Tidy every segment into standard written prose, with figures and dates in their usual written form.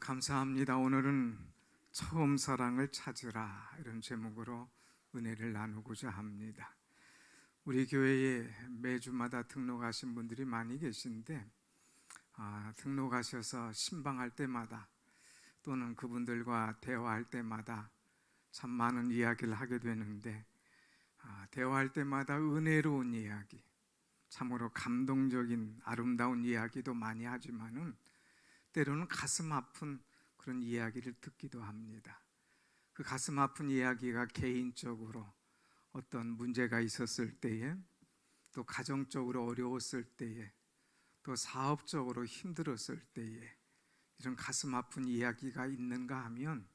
감사합니다. 오늘은 처음 사랑을 찾으라, 이런 제목으로 은혜를 나누고자 합니다. 우리 교회에 매주마다 등록하신 분들이 많이 계신데 등록하셔서 신방할 때마다 또는 그분들과 대화할 때마다 참 많은 이야기를 하게 되는데 대화할 때마다 은혜로운 이야기, 참으로 감동적인 아름다운 이야기도 많이 하지만은 때로는 가슴 아픈 그런 이야기를 듣기도 합니다. 그 가슴 아픈 이야기가 개인적으로 어떤 문제가 있었을 때에, 또 가정적으로 어려웠을 때에, 또 사업적으로 힘들었을 때에 이런 가슴 아픈 이야기가 있는가 하면,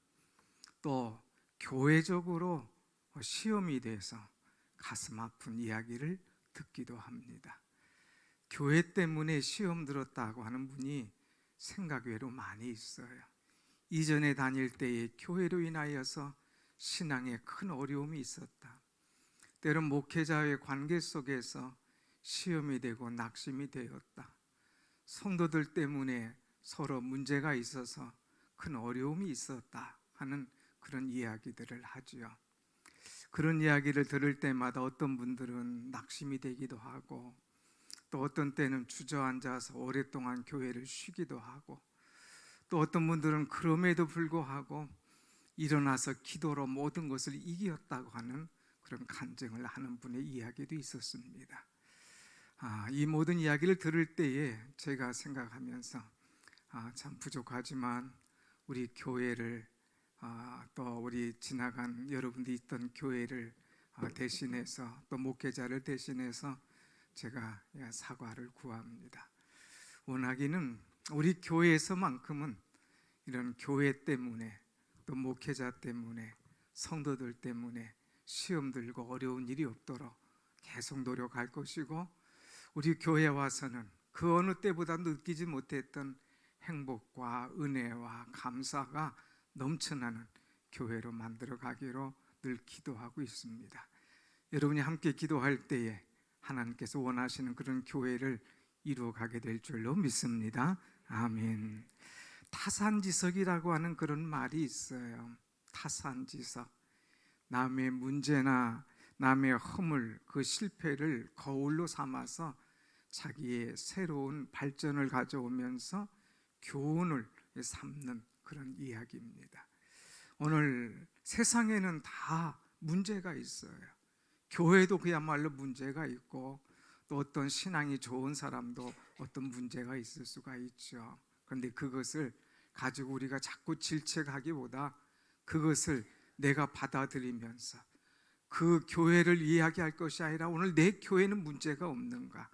또 교회적으로 시험이 돼서 가슴 아픈 이야기를 듣기도 합니다. 교회 때문에 시험 들었다고 하는 분이 생각 외로 많이 있어요. 이전에 다닐 때에 교회로 인하여서 신앙에 큰 어려움이 있었다. 때론 목회자의 관계 속에서 시험이 되고 낙심이 되었다. 성도들 때문에 서로 문제가 있어서 큰 어려움이 있었다 하는 그런 이야기들을 하지요. 그런 이야기를 들을 때마다 어떤 분들은 낙심이 되기도 하고, 또 어떤 때는 주저앉아서 오랫동안 교회를 쉬기도 하고, 또 어떤 분들은 그럼에도 불구하고 일어나서 기도로 모든 것을 이겼다고 하는 그런 간증을 하는 분의 이야기도 있었습니다. 이 모든 이야기를 들을 때에 제가 생각하면서 참 부족하지만 우리 교회를, 또 우리 지나간 여러분들이 있던 교회를 대신해서, 또 목회자를 대신해서 제가 사과를 구합니다. 원하기는 우리 교회에서만큼은 이런 교회 때문에, 또 목회자 때문에, 성도들 때문에 시험 들고 어려운 일이 없도록 계속 노력할 것이고, 우리 교회에 와서는 그 어느 때보다 느끼지 못했던 행복과 은혜와 감사가 넘쳐나는 교회로 만들어 가기로 늘 기도하고 있습니다. 여러분이 함께 기도할 때에 하나님께서 원하시는 그런 교회를 이루어가게 될 줄로 믿습니다. 아멘. 타산지석이라고 하는 그런 말이 있어요. 타산지석. 남의 문제나 남의 허물, 그 실패를 거울로 삼아서 자기의 새로운 발전을 가져오면서 교훈을 삼는 그런 이야기입니다. 오늘 세상에는 다 문제가 있어요. 교회도 그야말로 문제가 있고, 또 어떤 신앙이 좋은 사람도 어떤 문제가 있을 수가 있죠. 그런데 그것을 가지고 우리가 자꾸 질책하기보다 그것을 내가 받아들이면서 그 교회를 이야기할 것이 아니라 오늘 내 교회는 문제가 없는가,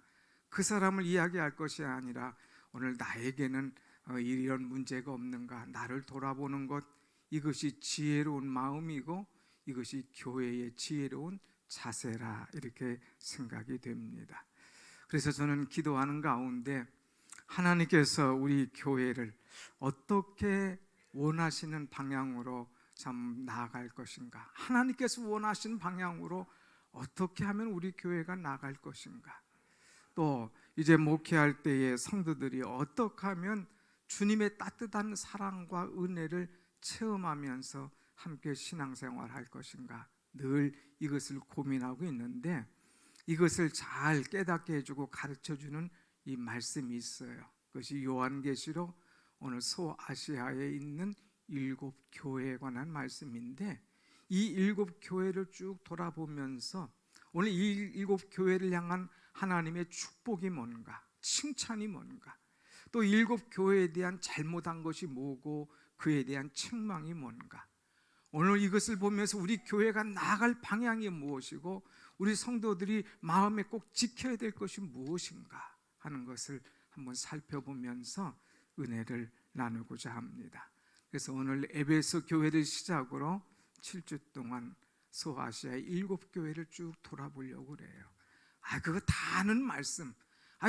그 사람을 이야기할 것이 아니라 오늘 나에게는 이런 문제가 없는가, 나를 돌아보는 것, 이것이 지혜로운 마음이고 이것이 교회의 지혜로운 자세라, 이렇게 생각이 됩니다. 그래서 저는 기도하는 가운데 하나님께서 우리 교회를 어떻게 원하시는 방향으로 참 나아갈 것인가, 하나님께서 원하시는 방향으로 어떻게 하면 우리 교회가 나아갈 것인가, 또 이제 목회할 때에 성도들이 어떻게 하면 주님의 따뜻한 사랑과 은혜를 체험하면서 함께 신앙생활할 것인가, 늘 이것을 고민하고 있는데, 이것을 잘 깨닫게 해주고 가르쳐주는 이 말씀이 있어요. 그것이 요한계시록 오늘 소아시아에 있는 7교회에 관한 말씀인데, 이 7교회를 쭉 돌아보면서 오늘 이 7교회를 향한 하나님의 축복이 뭔가, 칭찬이 뭔가, 또 7교회에 대한 잘못한 것이 뭐고 그에 대한 책망이 뭔가, 오늘 이것을 보면서 우리 교회가 나아갈 방향이 무엇이고 우리 성도들이 마음에 꼭 지켜야 될 것이 무엇인가 하는 것을 한번 살펴보면서 은혜를 나누고자 합니다. 그래서 오늘 에베소 교회를 시작으로 7주 동안 소아시아의 7교회를 쭉 돌아보려고 그래요. 그거 다 아는 말씀,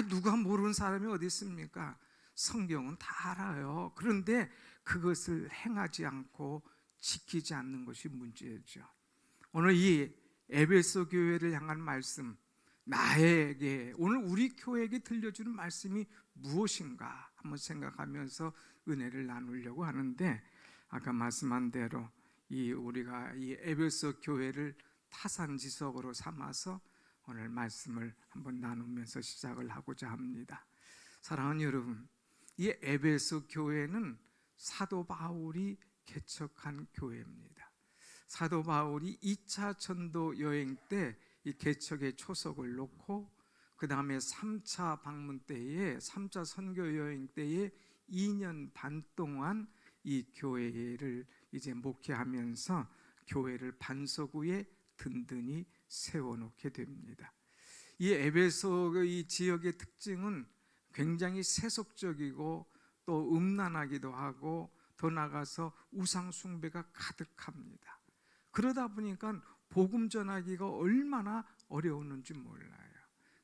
누가 모르는 사람이 어디 있습니까? 성경은 다 알아요. 그런데 그것을 행하지 않고 지키지 않는 것이 문제죠. 오늘 이 에베소 교회를 향한 말씀, 나에게, 오늘 우리 교회에게 들려주는 말씀이 무엇인가 한번 생각하면서 은혜를 나누려고 하는데, 아까 말씀한 대로 우리가 이 에베소 교회를 타산지석으로 삼아서 오늘 말씀을 한번 나누면서 시작을 하고자 합니다. 사랑하는 여러분, 이 에베소 교회는 사도 바울이 개척한 교회입니다. 사도 바울이 2차 전도 여행 때 이 개척의 초석을 놓고, 그 다음에 3차 방문 때에, 3차 선교 여행 때에 2년 반 동안 이 교회를 이제 목회하면서 교회를 반석 위에 든든히 세워놓게 됩니다. 이 에베소 이 지역의 특징은 굉장히 세속적이고 또 음란하기도 하고, 더 나아가서 우상 숭배가 가득합니다. 그러다 보니까 복음 전하기가 얼마나 어려웠는지 몰라요.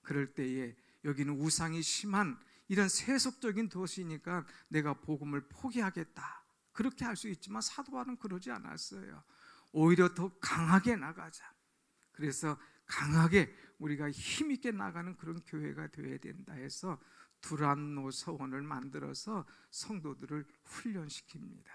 그럴 때에 여기는 우상이 심한 이런 세속적인 도시니까 내가 복음을 포기하겠다, 그렇게 할 수 있지만 사도 바울은 그러지 않았어요. 오히려 더 강하게 나가자. 그래서 강하게 우리가 힘있게 나가는 그런 교회가 되어야 된다 해서 두란노 서원을 만들어서 성도들을 훈련시킵니다.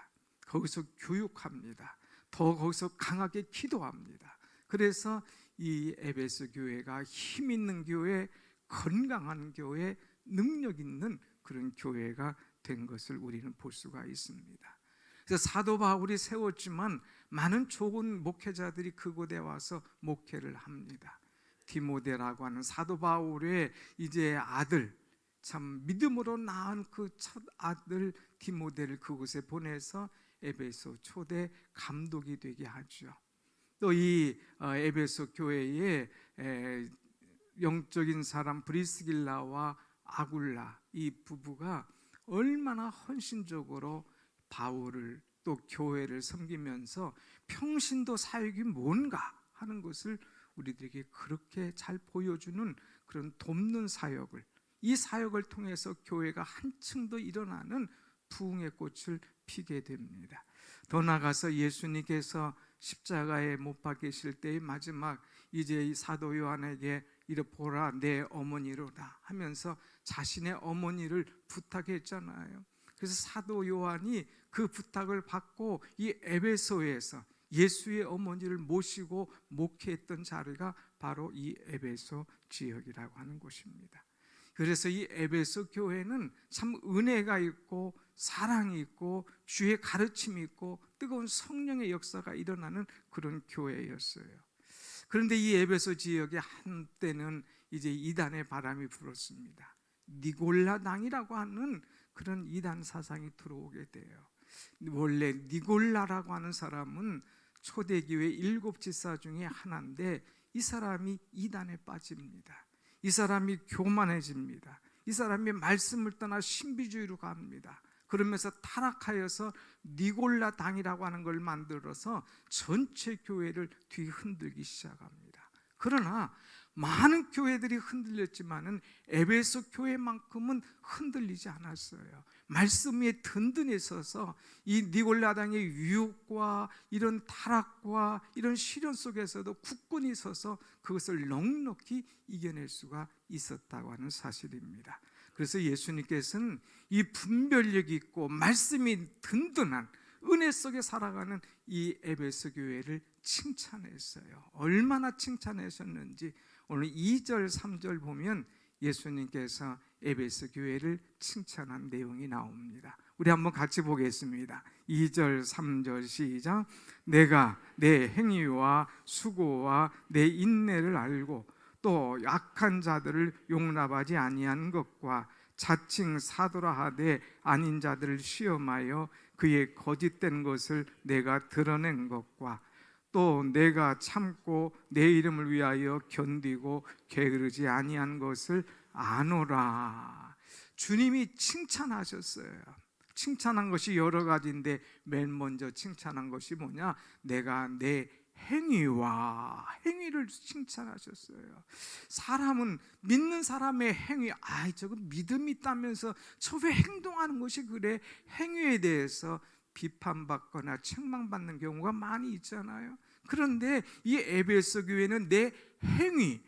거기서 교육합니다. 더 거기서 강하게 기도합니다. 그래서 이 에베소 교회가 힘 있는 교회, 건강한 교회, 능력 있는 그런 교회가 된 것을 우리는 볼 수가 있습니다. 그래서 사도 바울이 세웠지만 많은 좋은 목회자들이 그곳에 와서 목회를 합니다. 디모데라고 하는 사도 바울의 이제 아들, 참 믿음으로 낳은 그 첫 아들 디모데를 그곳에 보내서 에베소 초대 감독이 되게 하죠. 또 이 에베소 교회에 영적인 사람 브리스길라와 아굴라, 이 부부가 얼마나 헌신적으로 바울을 또 교회를 섬기면서 평신도 사역이 뭔가 하는 것을 우리들에게 그렇게 잘 보여주는 그런 돕는 사역을, 이 사역을 통해서 교회가 한층 더 일어나는 부흥의 꽃을 피게 됩니다. 더 나아가서 예수님께서 십자가에 못 박히실 때의 마지막, 이제 이 사도 요한에게 이르 보라 내 어머니로다 하면서 자신의 어머니를 부탁했잖아요. 그래서 사도 요한이 그 부탁을 받고 이 에베소에서 예수의 어머니를 모시고 목회했던 자리가 바로 이 에베소 지역이라고 하는 곳입니다. 그래서 이 에베소 교회는 참 은혜가 있고 사랑이 있고 주의 가르침이 있고 뜨거운 성령의 역사가 일어나는 그런 교회였어요. 그런데 이 에베소 지역에 한때는 이제 이단의 바람이 불었습니다. 니골라당이라고 하는 그런 이단 사상이 들어오게 돼요. 원래 니골라라고 하는 사람은 초대교회 7지사 중에 하나인데, 이 사람이 이단에 빠집니다. 이 사람이 교만해집니다. 이 사람이 말씀을 떠나 신비주의로 갑니다. 그러면서 타락하여서 니골라당이라고 하는 걸 만들어서 전체 교회를 뒤흔들기 시작합니다. 그러나 많은 교회들이 흔들렸지만은 에베소 교회만큼은 흔들리지 않았어요. 말씀 위에 든든히 서서 이 니골라당의 유혹과 이런 타락과 이런 시련 속에서도 굳건히 서서 그것을 넉넉히 이겨낼 수가 있었다고 하는 사실입니다. 그래서 예수님께서는 이 분별력이 있고 말씀이 든든한 은혜 속에 살아가는 이 에베소 교회를 칭찬했어요. 얼마나 칭찬하셨는지 오늘 2절 3절 보면 예수님께서 에베소 교회를 칭찬한 내용이 나옵니다. 우리 한번 같이 보겠습니다. 2절 3절 시작. 내가 내 행위와 수고와 내 인내를 알고 또 약한 자들을 용납하지 아니한 것과 자칭 사도라 하되 아닌 자들을 시험하여 그의 거짓된 것을 내가 드러낸 것과 또 내가 참고 내 이름을 위하여 견디고 게으르지 아니한 것을 아노라. 주님이 칭찬하셨어요. 칭찬한 것이 여러 가지인데 맨 먼저 칭찬한 것이 뭐냐? 내가 내 행위를 칭찬하셨어요. 사람은 믿는 사람의 행위, 저거 믿음이 있다면서 저 왜 행동하는 것이 그래? 행위에 대해서 비판받거나 책망받는 경우가 많이 있잖아요. 그런데 이 에베소 교회는 내 행위,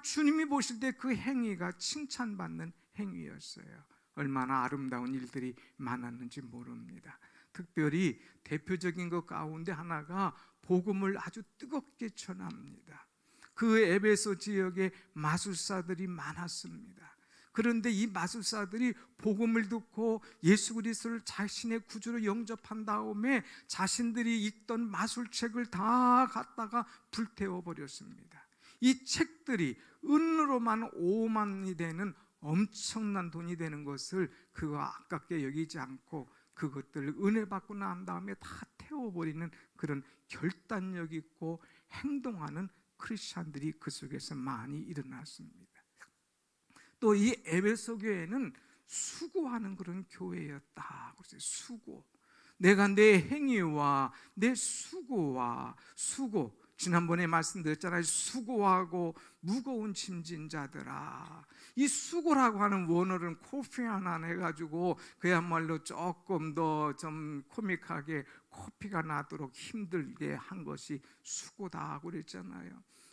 주님이 보실 때 그 행위가 칭찬받는 행위였어요. 얼마나 아름다운 일들이 많았는지 모릅니다. 특별히 대표적인 것 가운데 하나가 복음을 아주 뜨겁게 전합니다. 그 에베소 지역에 마술사들이 많았습니다. 그런데 이 마술사들이 복음을 듣고 예수 그리스도를 자신의 구주로 영접한 다음에 자신들이 읽던 마술책을 다 갖다가 불태워 버렸습니다. 이 책들이 은으로만 5만이 되는 엄청난 돈이 되는 것을 그거 아깝게 여기지 않고 그것들을 은혜 받고 난 다음에 다 태워버리는 그런 결단력 있고 행동하는 크리스찬들이 그 속에서 많이 일어났습니다. 또 이 에베소 교회는 수고하는 그런 교회였다. 수고. 내가 내 행위와 내 수고와 수고. 지난번에 말씀드렸잖아요. 수고하고 무거운 짐진 자들아. 이 수고라고 하는 원어는 코피아난 해가지고 그야말로 조금 더 좀 코믹하게 코피가 나도록 힘들게 한 것이 수고다 그랬잖아요.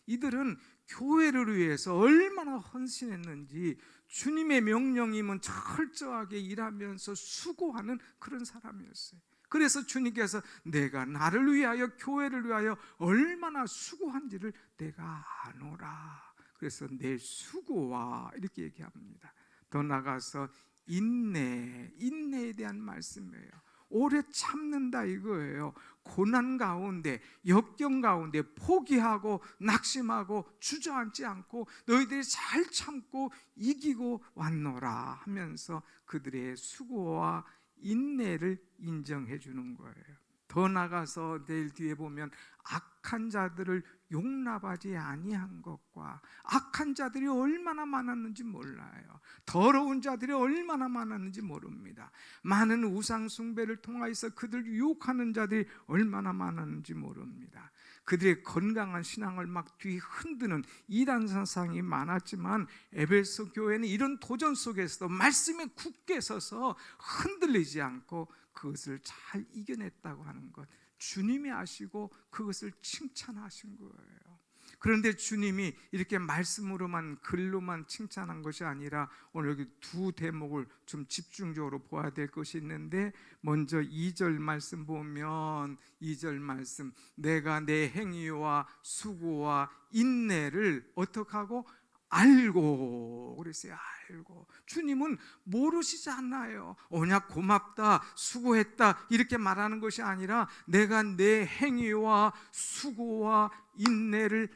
이들은 교회를 위해서 얼마나 헌신했는지 주님의 명령이면 철저하게 일하면서 수고하는 그런 사람이었어요. 그래서 주님께서 내가 나를 위하여 교회를 위하여 얼마나 수고한지를 내가 아노라. 그래서 내 수고와 이렇게 얘기합니다. 더 나가서 인내에 대한 말씀이에요. 오래 참는다 이거예요. 고난 가운데, 역경 가운데 포기하고 낙심하고 주저앉지 않고 너희들이 잘 참고 이기고 왔노라 하면서 그들의 수고와 인내를 인정해 주는 거예요. 더 나가서 내일 뒤에 보면 악한 자들을 용납하지 아니한 것과 악한 자들이 얼마나 많았는지 몰라요. 더러운 자들이 얼마나 많았는지 모릅니다. 많은 우상 숭배를 통하여서 그들 유혹하는 자들이 얼마나 많았는지 모릅니다. 그들의 건강한 신앙을 막 뒤흔드는 이단 사상이 많았지만 에베소 교회는 이런 도전 속에서도 말씀에 굳게 서서 흔들리지 않고 그것을 잘 이겨냈다고 하는 것, 주님이 아시고 그것을 칭찬하신 거예요. 그런데 주님이 이렇게 말씀으로만 글로만 칭찬한 것이 아니라 오늘 여기 두 대목을 좀 집중적으로 보아야 될 것이 있는데, 먼저 2절 말씀 보면 2절 말씀, 내가 내 행위와 수고와 인내를 어떻게 하고 알고 그랬어요. 알고. 주님은 모르시지 않나요? 언약 고맙다, 수고했다 이렇게 말하는 것이 아니라 내가 내 행위와 수고와 인내를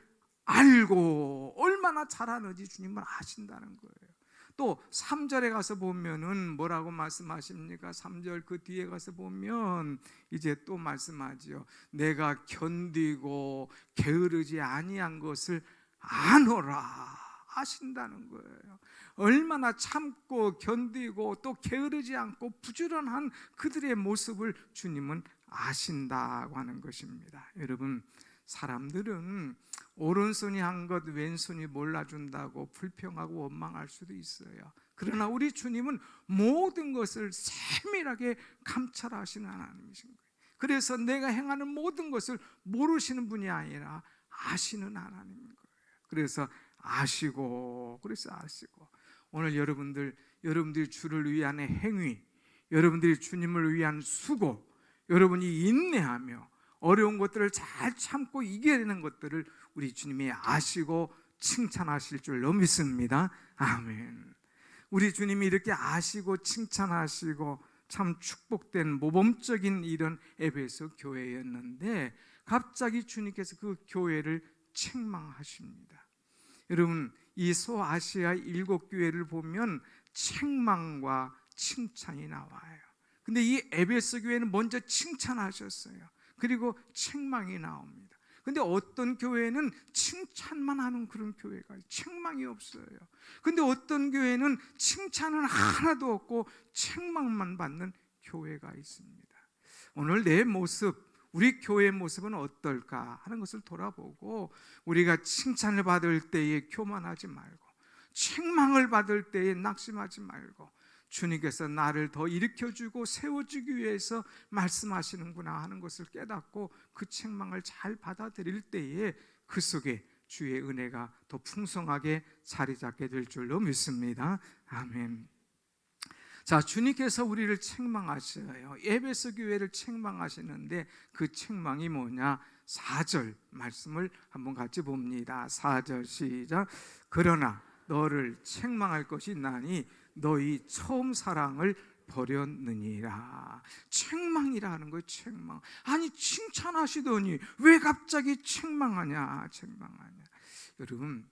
알고 얼마나 잘하는지 주님은 아신다는 거예요. 또 3절에 가서 보면은 뭐라고 말씀하십니까? 3절 그 뒤에 가서 보면 이제 또 말씀하지요. 내가 견디고 게으르지 아니한 것을 아노라. 아신다는 거예요. 얼마나 참고 견디고 또 게으르지 않고 부지런한 그들의 모습을 주님은 아신다고 하는 것입니다. 여러분, 사람들은 오른손이 한 것 왼손이 몰라준다고 불평하고 원망할 수도 있어요. 그러나 우리 주님은 모든 것을 세밀하게 감찰하시는 하나님이신 거예요. 그래서 내가 행하는 모든 것을 모르시는 분이 아니라 아시는 하나님인 거예요. 그래서 아시고, 오늘 여러분들이 주를 위한 행위, 여러분들이 주님을 위한 수고, 여러분이 인내하며 어려운 것들을 잘 참고 이겨내는 것들을 우리 주님이 아시고 칭찬하실 줄로 믿습니다. 아멘. 우리 주님이 이렇게 아시고 칭찬하시고 참 축복된 모범적인 이런 에베소 교회였는데 갑자기 주님께서 그 교회를 책망하십니다. 여러분, 이 소아시아 7교회를 보면 책망과 칭찬이 나와요. 근데 이 에베소 교회는 먼저 칭찬하셨어요. 그리고 책망이 나옵니다. 근데 어떤 교회는 칭찬만 하는 그런 교회가 책망이 없어요. 근데 어떤 교회는 칭찬은 하나도 없고 책망만 받는 교회가 있습니다. 오늘 내 모습, 우리 교회의 모습은 어떨까 하는 것을 돌아보고 우리가 칭찬을 받을 때에 교만하지 말고 책망을 받을 때에 낙심하지 말고 주님께서 나를 더 일으켜주고 세워주기 위해서 말씀하시는구나 하는 것을 깨닫고 그 책망을 잘 받아들일 때에 그 속에 주의 은혜가 더 풍성하게 자리 잡게 될 줄로 믿습니다. 아멘. 자, 주님께서 우리를 책망하셔요. 에베소 교회를 책망하시는데 그 책망이 뭐냐? 4절 말씀을 한번 같이 봅니다. 4절 시작. 그러나 너를 책망할 것이 있나니 너희 처음 사랑을 버렸느니라. 책망이라는 거예요. 책망. 아니 칭찬하시더니 왜 갑자기 책망하냐? 여러분,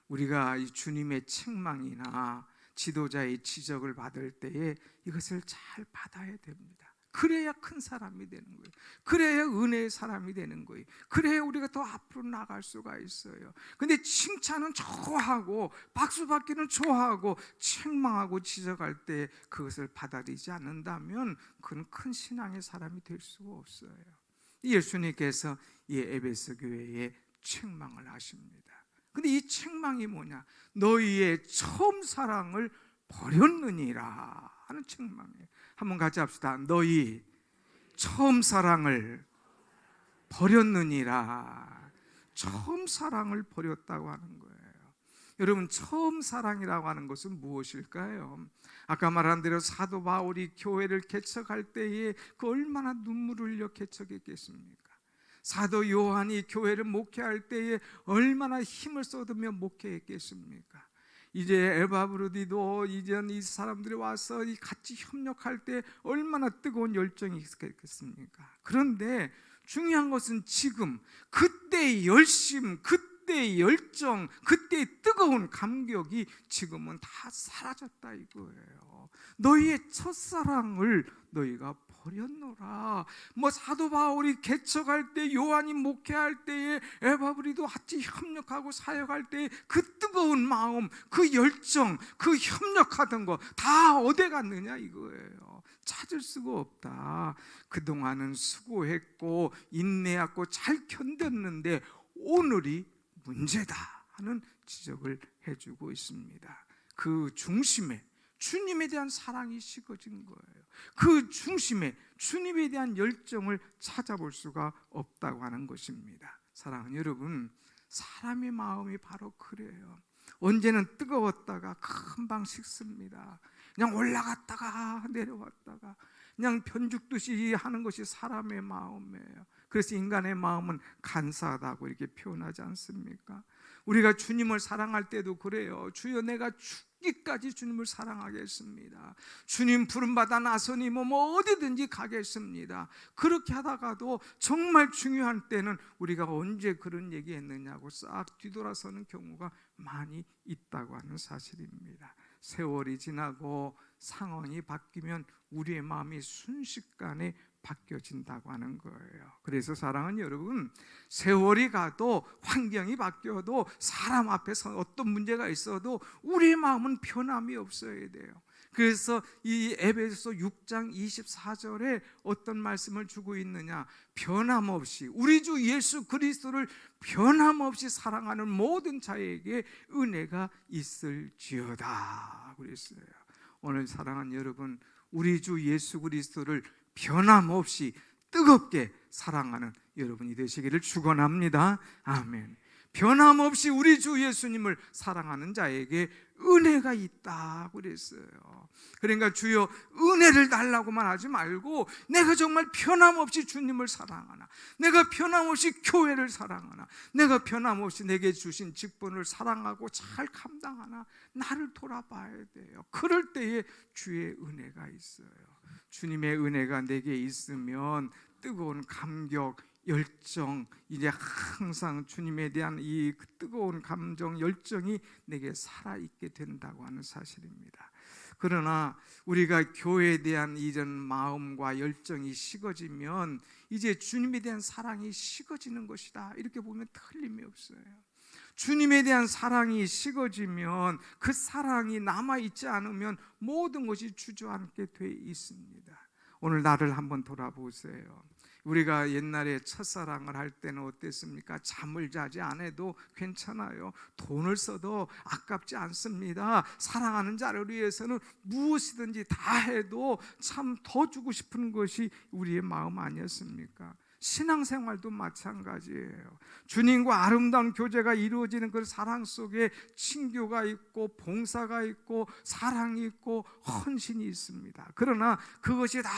우리가 이 주님의 책망이나 지도자의 지적을 받을 때에 이것을 잘 받아야 됩니다. 그래야 큰 사람이 되는 거예요. 그래야 은혜의 사람이 되는 거예요. 그래야 우리가 더 앞으로 나갈 수가 있어요. 근데 칭찬은 좋아하고 박수 받기는 좋아하고 책망하고 지적할 때 그것을 받아들이지 않는다면 그는 큰 신앙의 사람이 될 수가 없어요. 예수님께서 이 에베소 교회에 책망을 하십니다. 근데 이 책망이 뭐냐? 너희의 처음 사랑을 버렸느니라 하는 책망이에요. 한번 같이 합시다. 너희 처음 사랑을 버렸느니라. 처음 사랑을 버렸다고 하는 거예요. 여러분, 처음 사랑이라고 하는 것은 무엇일까요? 아까 말한 대로 사도 바울이 교회를 개척할 때에 그 얼마나 눈물을 흘려 개척했겠습니까? 사도 요한이 교회를 목회할 때에 얼마나 힘을 쏟으며 목회했겠습니까? 이제 에바브로디도 이전 이 사람들이 와서 같이 협력할 때 얼마나 뜨거운 열정이 있었겠습니까? 그런데 중요한 것은 지금 그때의 열심, 그때의 열정, 그때의 뜨거운 감격이 지금은 다 사라졌다 이거예요. 너희의 첫사랑을 너희가 버렸노라. 사도 바울이 개척할 때, 요한이 목회할 때에, 에바브리도 같이 협력하고 사역할 때 그 뜨거운 마음, 그 열정, 그 협력하던 거 다 어디 갔느냐 이거예요. 찾을 수가 없다. 그동안은 수고했고 인내했고 잘 견뎠는데 오늘이 문제다 하는 지적을 해주고 있습니다. 그 중심에 주님에 대한 사랑이 식어진 거예요. 그 중심에 주님에 대한 열정을 찾아볼 수가 없다고 하는 것입니다. 사랑하는 여러분, 사람의 마음이 바로 그래요. 언제는 뜨거웠다가 금방 식습니다. 그냥 올라갔다가 내려왔다가 그냥 변죽듯이 하는 것이 사람의 마음이에요. 그래서 인간의 마음은 간사하다고 이렇게 표현하지 않습니까? 우리가 주님을 사랑할 때도 그래요. 주여 내가 죽기까지 주님을 사랑하겠습니다. 주님 부름받아 나서니 뭐 어디든지 가겠습니다. 그렇게 하다가도 정말 중요한 때는 우리가 언제 그런 얘기했느냐고 싹 뒤돌아서는 경우가 많이 있다고 하는 사실입니다. 세월이 지나고 상황이 바뀌면 우리의 마음이 순식간에 바뀌어진다고 하는 거예요. 그래서 사랑하는 여러분, 세월이 가도 환경이 바뀌어도 사람 앞에서 어떤 문제가 있어도 우리의 마음은 변함이 없어야 돼요. 그래서 이 에베소 6장 24절에 어떤 말씀을 주고 있느냐? 변함없이 우리 주 예수 그리스도를 변함없이 사랑하는 모든 자에게 은혜가 있을지어다 그랬어요. 오늘 사랑하는 여러분, 우리 주 예수 그리스도를 변함없이 뜨겁게 사랑하는 여러분이 되시기를 축원합니다. 아멘. 변함없이 우리 주 예수님을 사랑하는 자에게 은혜가 있다 그랬어요. 그러니까 주여 은혜를 달라고만 하지 말고 내가 정말 변함없이 주님을 사랑하나, 내가 변함없이 교회를 사랑하나, 내가 변함없이 내게 주신 직분을 사랑하고 잘 감당하나, 나를 돌아봐야 돼요. 그럴 때에 주의 은혜가 있어요. 주님의 은혜가 내게 있으면 뜨거운 감격, 열정, 이제 항상 주님에 대한 이 뜨거운 감정, 열정이 내게 살아있게 된다고 하는 사실입니다. 그러나 우리가 교회에 대한 이런 마음과 열정이 식어지면 이제 주님에 대한 사랑이 식어지는 것이다, 이렇게 보면 틀림이 없어요. 주님에 대한 사랑이 식어지면, 그 사랑이 남아있지 않으면 모든 것이 주저앉게 돼 있습니다. 오늘 나를 한번 돌아보세요. 우리가 옛날에 첫사랑을 할 때는 어땠습니까? 잠을 자지 않아도 괜찮아요. 돈을 써도 아깝지 않습니다. 사랑하는 자를 위해서는 무엇이든지 다 해도 참 더 주고 싶은 것이 우리의 마음 아니었습니까? 신앙생활도 마찬가지예요. 주님과 아름다운 교제가 이루어지는 그 사랑 속에 친교가 있고 봉사가 있고 사랑이 있고 헌신이 있습니다. 그러나 그것이 다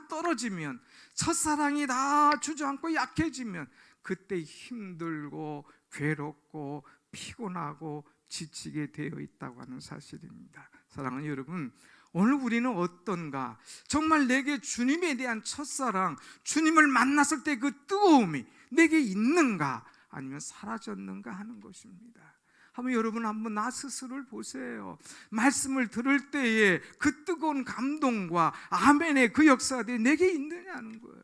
떨어지면, 첫사랑이 다 주저앉고 약해지면 그때 힘들고 괴롭고 피곤하고 지치게 되어 있다고 하는 사실입니다. 사랑하는 여러분, 오늘 우리는 어떤가? 정말 내게 주님에 대한 첫사랑, 주님을 만났을 때 그 뜨거움이 내게 있는가? 아니면 사라졌는가 하는 것입니다. 여러분 한번 나 스스로를 보세요. 말씀을 들을 때에 그 뜨거운 감동과 아멘의 그 역사들이 내게 있느냐는 거예요.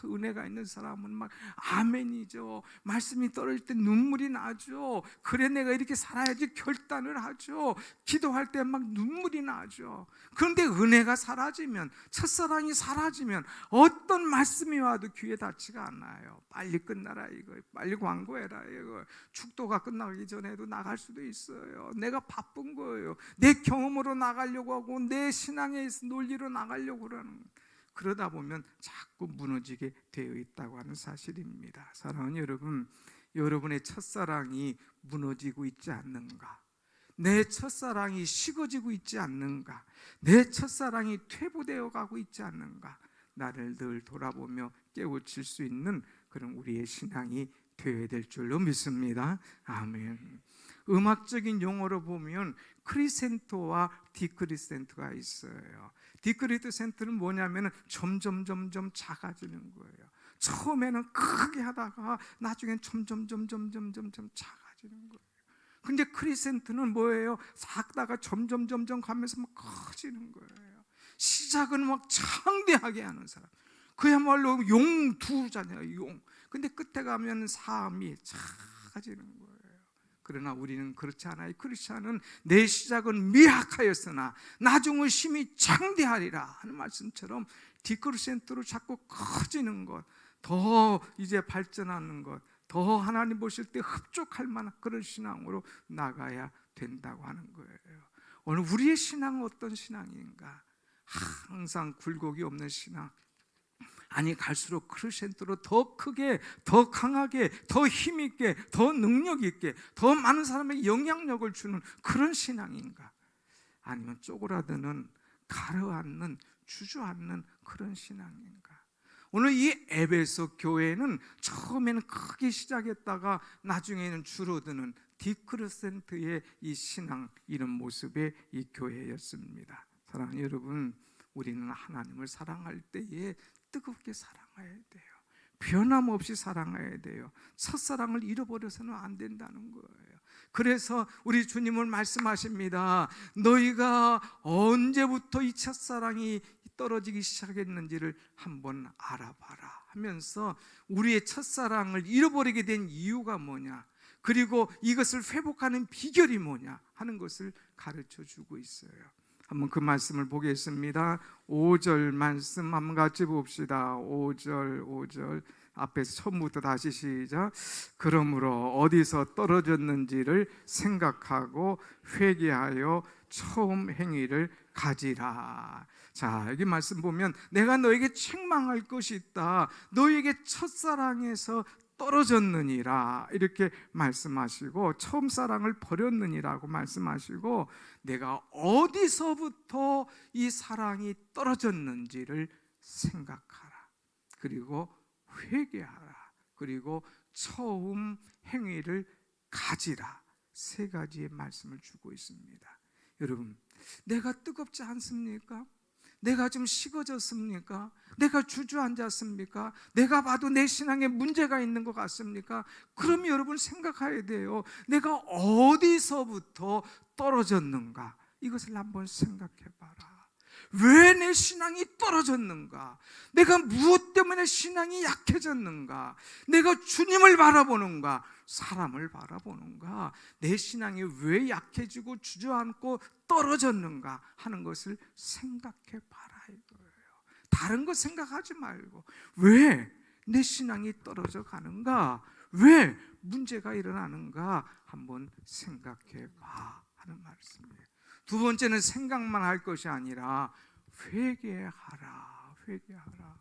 은혜가 있는 사람은 막 아멘이죠. 말씀이 떨어질 때 눈물이 나죠. 그래 내가 이렇게 살아야지 결단을 하죠. 기도할 때 막 눈물이 나죠. 그런데 은혜가 사라지면, 첫사랑이 사라지면 어떤 말씀이 와도 귀에 닿지가 않아요. 빨리 끝나라 이거, 빨리 광고해라 이거, 축도가 끝나기 전에도 나갈 수도 있어요. 내가 바쁜 거예요. 내 경험으로 나가려고 하고 내 신앙의 논리로 나가려고 그러는, 그러다 보면 자꾸 무너지게 되어 있다고 하는 사실입니다. 사랑하는 여러분, 여러분의 첫사랑이 무너지고 있지 않는가? 내 첫사랑이 식어지고 있지 않는가? 내 첫사랑이 퇴보되어 가고 있지 않는가? 나를 늘 돌아보며 깨우칠 수 있는 그런 우리의 신앙이 되어야 될 줄로 믿습니다. 아멘. 음악적인 용어로 보면 크리센토와 디크리센토가 있어요. 디크리센토는 뭐냐면 점점 작아지는 거예요. 처음에는 크게 하다가 나중엔 점점 작아지는 거예요. 근데 크리센토는 뭐예요? 작다가 점점 가면서 막 커지는 거예요. 시작은 막 창대하게 하는 사람, 그야말로 용두잖아요, 용. 근데 끝에 가면 삶이 작아지는 거예요. 그러나 우리는 그렇지 않아요. 크리스찬은 내 시작은 미약하였으나 나중은 심히 창대하리라 하는 말씀처럼 디크리센토로 자꾸 커지는 것, 더 이제 발전하는 것, 더 하나님 보실 때 흡족할 만한 그런 신앙으로 나가야 된다고 하는 거예요. 오늘 우리의 신앙은 어떤 신앙인가? 항상 굴곡이 없는 신앙, 아니 갈수록 크리스천으로 더 크게, 더 강하게, 더 힘있게, 더 능력있게, 더 많은 사람에게 영향력을 주는 그런 신앙인가? 아니면 쪼그라드는, 가라앉는, 주저앉는 그런 신앙인가? 오늘 이 에베소 교회는 처음에는 크게 시작했다가 나중에는 줄어드는 디크리센트의 이 신앙, 이런 모습의 이 교회였습니다. 사랑하는 여러분, 우리는 하나님을 사랑할 때에 뜨겁게 사랑해야 돼요. 변함없이 사랑해야 돼요. 첫사랑을 잃어버려서는 안 된다는 거예요. 그래서 우리 주님은 말씀하십니다. 너희가 언제부터 이 첫사랑이 떨어지기 시작했는지를 한번 알아봐라 하면서 우리의 첫사랑을 잃어버리게 된 이유가 뭐냐, 그리고 이것을 회복하는 비결이 뭐냐 하는 것을 가르쳐 주고 있어요. 한번 그 말씀을 보겠습니다. 5절 말씀 한번 같이 봅시다. 5절 앞에서 처음부터 다시 시작. 그러므로 어디서 떨어졌는지를 생각하고 회개하여 처음 행위를 가지라. 자, 여기 말씀 보면 내가 너에게 책망할 것이 있다. 너에게 첫사랑에서 떨어졌느니라 이렇게 말씀하시고, 처음 사랑을 버렸느니라고 말씀하시고, 내가 어디서부터 이 사랑이 떨어졌는지를 생각하라, 그리고 회개하라, 그리고 처음 행위를 가지라. 세 가지의 말씀을 주고 있습니다. 여러분, 내가 뜨겁지 않습니까? 내가 좀 식어졌습니까? 내가 주저앉았습니까? 내가 봐도 내 신앙에 문제가 있는 것 같습니까? 그럼 여러분 생각해야 돼요. 내가 어디서부터 떨어졌는가? 이것을 한번 생각해 봐라. 왜 내 신앙이 떨어졌는가? 내가 무엇 때문에 신앙이 약해졌는가? 내가 주님을 바라보는가? 사람을 바라보는가? 내 신앙이 왜 약해지고 주저앉고 떨어졌는가 하는 것을 생각해 봐라 이거예요. 다른 거 생각하지 말고 왜 내 신앙이 떨어져 가는가? 왜 문제가 일어나는가? 한번 생각해 봐 하는 말씀이에요. 두 번째는 생각만 할 것이 아니라 회개하라. 회개하라.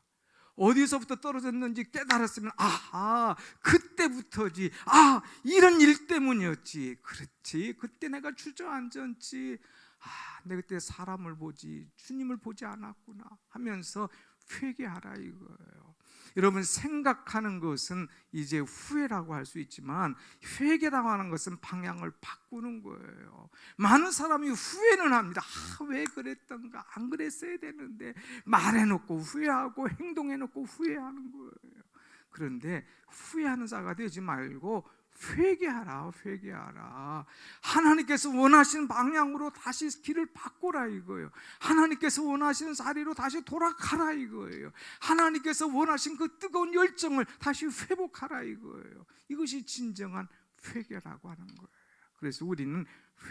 어디서부터 떨어졌는지 깨달았으면 아하, 그때부터지. 아, 이런 일 때문이었지. 그렇지, 그때 내가 주저앉았지. 아, 내가 그때 사람을 보지 주님을 보지 않았구나 하면서 회개하라 이거예요. 여러분, 생각하는 것은 이제 후회라고 할 수 있지만 회개라고 하는 것은 방향을 바꾸는 거예요. 많은 사람이 후회는 합니다. 아, 왜 그랬던가, 안 그랬어야 되는데. 말해놓고 후회하고 행동해놓고 후회하는 거예요. 그런데 후회하는 자가 되지 말고 회개하라. 회개하라. 하나님께서 원하시는 방향으로 다시 길을 바꾸라 이거예요. 하나님께서 원하시는 자리로 다시 돌아가라 이거예요. 하나님께서 원하신 그 뜨거운 열정을 다시 회복하라 이거예요. 이것이 진정한 회개라고 하는 거예요. 그래서 우리는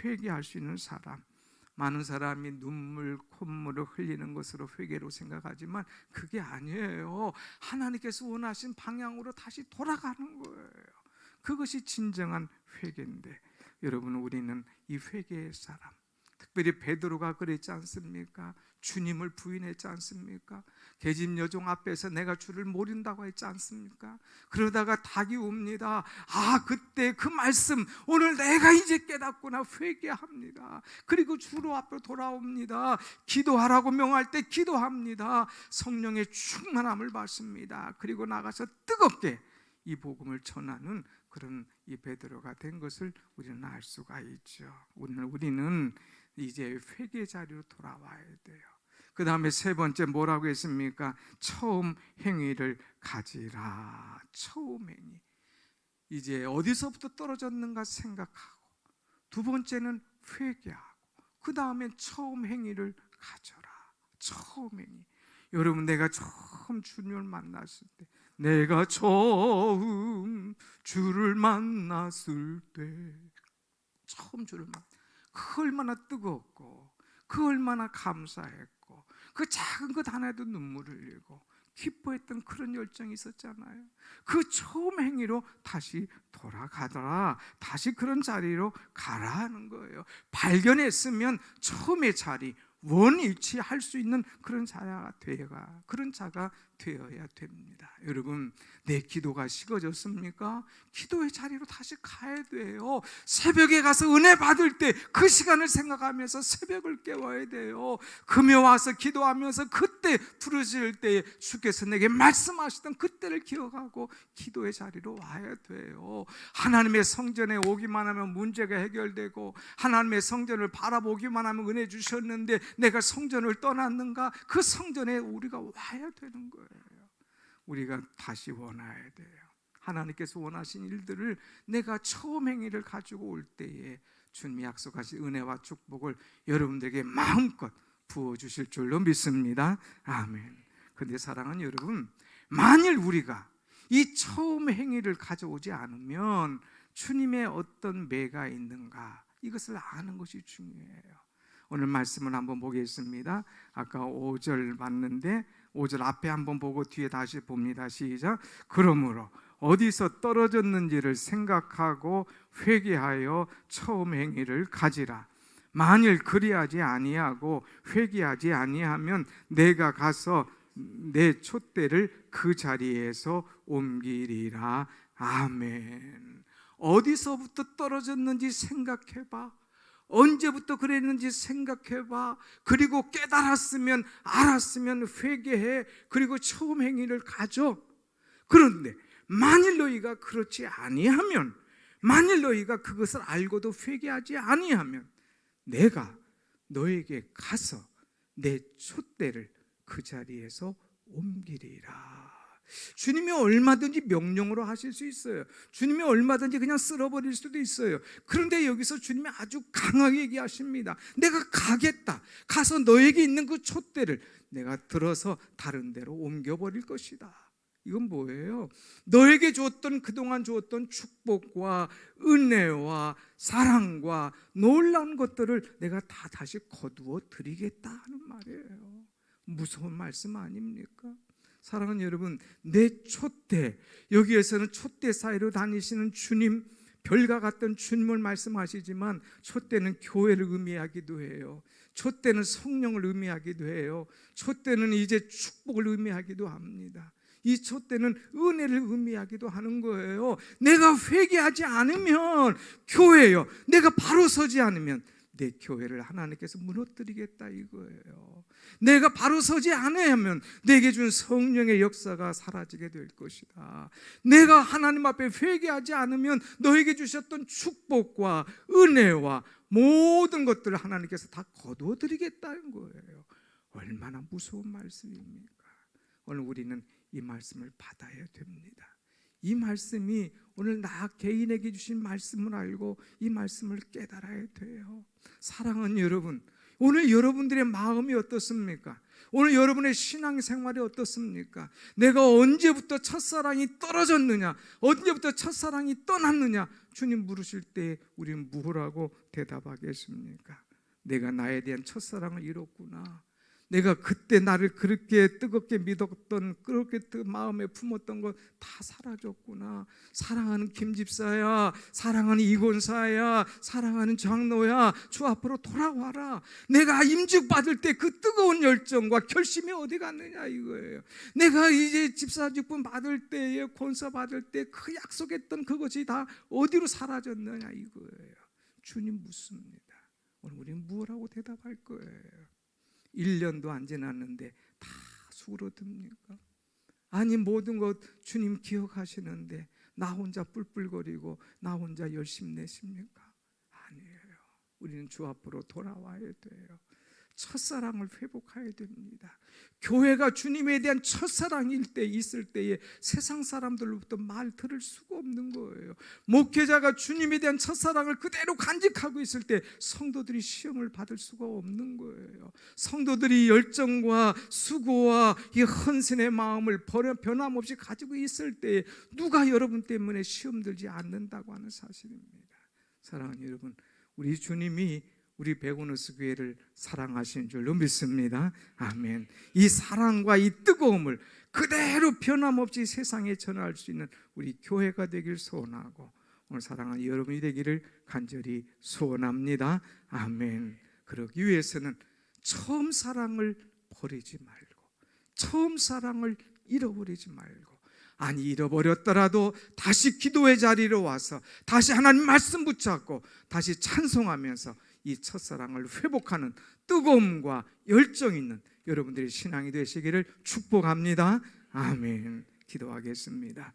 회개할 수 있는 사람, 많은 사람이 눈물, 콧물을 흘리는 것으로 회개로 생각하지만 그게 아니에요. 하나님께서 원하신 방향으로 다시 돌아가는 거예요. 그것이 진정한 회개인데, 여러분, 우리는 이 회개의 사람, 특별히 베드로가 그랬지 않습니까? 주님을 부인했지 않습니까? 계집 여종 앞에서 내가 주를 모른다고 했지 않습니까? 그러다가 닭이 옵니다. 아, 그때 그 말씀, 오늘 내가 이제 깨닫구나. 회개합니다. 그리고 주로 앞으로 돌아옵니다. 기도하라고 명할 때 기도합니다. 성령의 충만함을 받습니다. 그리고 나가서 뜨겁게 이 복음을 전하는 그런 이 베드로가 된 것을 우리는 알 수가 있죠. 오늘 우리는 이제 회개 자리로 돌아와야 돼요. 그 다음에 세 번째 뭐라고 했습니까? 처음 행위를 가지라. 처음 행위. 이제 어디서부터 떨어졌는가 생각하고, 두 번째는 회개하고, 그 다음에 처음 행위를 가져라. 처음 행위. 여러분, 내가 처음 주님을 만났을 때, 내가 처음 주를 만났을 때, 처음 주를 그 얼마나 뜨겁고, 그 얼마나 감사했고, 그 작은 것 하나에도 눈물을 흘리고 기뻐했던 그런 열정이 있었잖아요. 그 처음 행위로 다시 돌아가더라. 다시 그런 자리로 가라 하는 거예요. 발견했으면 처음의 자리, 원위치 할 수 있는 그런 자가 되어야 됩니다. 여러분, 내 기도가 식어졌습니까? 기도의 자리로 다시 가야 돼요. 새벽에 가서 은혜 받을 때 그 시간을 생각하면서 새벽을 깨워야 돼요. 금요 와서 기도하면서 그때 부르실 때 주께서 내게 말씀하시던 그때를 기억하고 기도의 자리로 와야 돼요. 하나님의 성전에 오기만 하면 문제가 해결되고, 하나님의 성전을 바라보기만 하면 은혜 주셨는데 내가 성전을 떠났는가? 그 성전에 우리가 와야 되는 거예요. 우리가 다시 원해야 돼요. 하나님께서 원하신 일들을 내가 처음 행위를 가지고 올 때에 주님이 약속하신 은혜와 축복을 여러분들에게 마음껏 부어주실 줄로 믿습니다. 아멘. 그런데 사랑하는 여러분, 만일 우리가 이 처음 행위를 가져오지 않으면 주님의 어떤 매가 있는가, 이것을 아는 것이 중요해요. 오늘 말씀을 한번 보겠습니다. 아까 5절 봤는데 5절 앞에 한번 보고 뒤에 다시 봅니다. 시작. 그러므로 어디서 떨어졌는지를 생각하고 회개하여 처음 행위를 가지라. 만일 그리하지 아니하고 회개하지 아니하면 내가 가서 내 촛대를 그 자리에서 옮기리라. 아멘. 어디서부터 떨어졌는지 생각해봐. 언제부터 그랬는지 생각해봐. 그리고 깨달았으면, 알았으면 회개해. 그리고 처음 행위를 가져. 그런데 만일 너희가 그렇지 아니하면, 만일 너희가 그것을 알고도 회개하지 아니하면 내가 너에게 가서 내 촛대를 그 자리에서 옮기리라. 주님이 얼마든지 명령으로 하실 수 있어요. 주님이 얼마든지 그냥 쓸어버릴 수도 있어요. 그런데 여기서 주님이 아주 강하게 얘기하십니다. 내가 가겠다. 가서 너에게 있는 그 촛대를 내가 들어서 다른 데로 옮겨버릴 것이다. 이건 뭐예요? 너에게 주었던, 그동안 주었던 축복과 은혜와 사랑과 놀라운 것들을 내가 다 다시 거두어 드리겠다 하는 말이에요. 무서운 말씀 아닙니까? 사랑하는 여러분, 내 촛대, 여기에서는 촛대 사이로 다니시는 주님, 별과 같던 주님을 말씀하시지만 촛대는 교회를 의미하기도 해요. 촛대는 성령을 의미하기도 해요. 촛대는 이제 축복을 의미하기도 합니다. 이 촛대는 은혜를 의미하기도 하는 거예요. 내가 회개하지 않으면 교회요, 내가 바로 서지 않으면 내 교회를 하나님께서 무너뜨리겠다 이거예요. 내가 바로 서지 않으면 내게 준 성령의 역사가 사라지게 될 것이다. 내가 하나님 앞에 회개하지 않으면 너에게 주셨던 축복과 은혜와 모든 것들을 하나님께서 다 거두어드리겠다는 거예요. 얼마나 무서운 말씀입니까? 오늘 우리는 이 말씀을 받아야 됩니다. 이 말씀이 오늘 나 개인에게 주신 말씀을 알고 이 말씀을 깨달아야 돼요. 사랑하는 여러분, 오늘 여러분들의 마음이 어떻습니까? 오늘 여러분의 신앙생활이 어떻습니까? 내가 언제부터 첫사랑이 떨어졌느냐, 언제부터 첫사랑이 떠났느냐, 주님 물으실 때 우리는 무엇라고 대답하겠습니까? 내가 나에 대한 첫사랑을 잃었구나. 내가 그때 나를 그렇게 뜨겁게 믿었던, 그렇게 마음에 품었던 것 다 사라졌구나. 사랑하는 김집사야, 사랑하는 이권사야, 사랑하는 장로야, 주 앞으로 돌아와라. 내가 임직받을 때 그 뜨거운 열정과 결심이 어디 갔느냐 이거예요. 내가 이제 집사직분 받을 때에, 권사 받을 때 그 약속했던 그것이 다 어디로 사라졌느냐 이거예요. 주님 묻습니다. 오늘 우리는 무엇라고 대답할 거예요? 1년도 안 지났는데 다 수그러듭니까? 아니 모든 것 주님 기억하시는데 나 혼자 뿔뿔거리고 나 혼자 열심 내십니까? 아니에요. 우리는 주 앞으로 돌아와야 돼요. 첫사랑을 회복해야 됩니다. 교회가 주님에 대한 첫사랑일 때 있을 때에 세상 사람들로부터 말 들을 수가 없는 거예요. 목회자가 주님에 대한 첫사랑을 그대로 간직하고 있을 때 성도들이 시험을 받을 수가 없는 거예요. 성도들이 열정과 수고와 이 헌신의 마음을 변함없이 가지고 있을 때 누가 여러분 때문에 시험 들지 않는다고 하는 사실입니다. 사랑하는 여러분, 우리 주님이 우리 베고너스 교회를 사랑하시는 줄로 믿습니다. 아멘. 이 사랑과 이 뜨거움을 그대로 변함없이 세상에 전할 수 있는 우리 교회가 되길 소원하고 오늘 사랑하는 여러분이 되기를 간절히 소원합니다. 아멘. 그러기 위해서는 처음 사랑을 버리지 말고, 처음 사랑을 잃어버리지 말고, 아니 잃어버렸더라도 다시 기도의 자리로 와서 다시 하나님 말씀 붙잡고 다시 찬송하면서 이 첫사랑을 회복하는 뜨거움과 열정 있는 여러분들의 신앙이 되시기를 축복합니다. 아멘. 기도하겠습니다.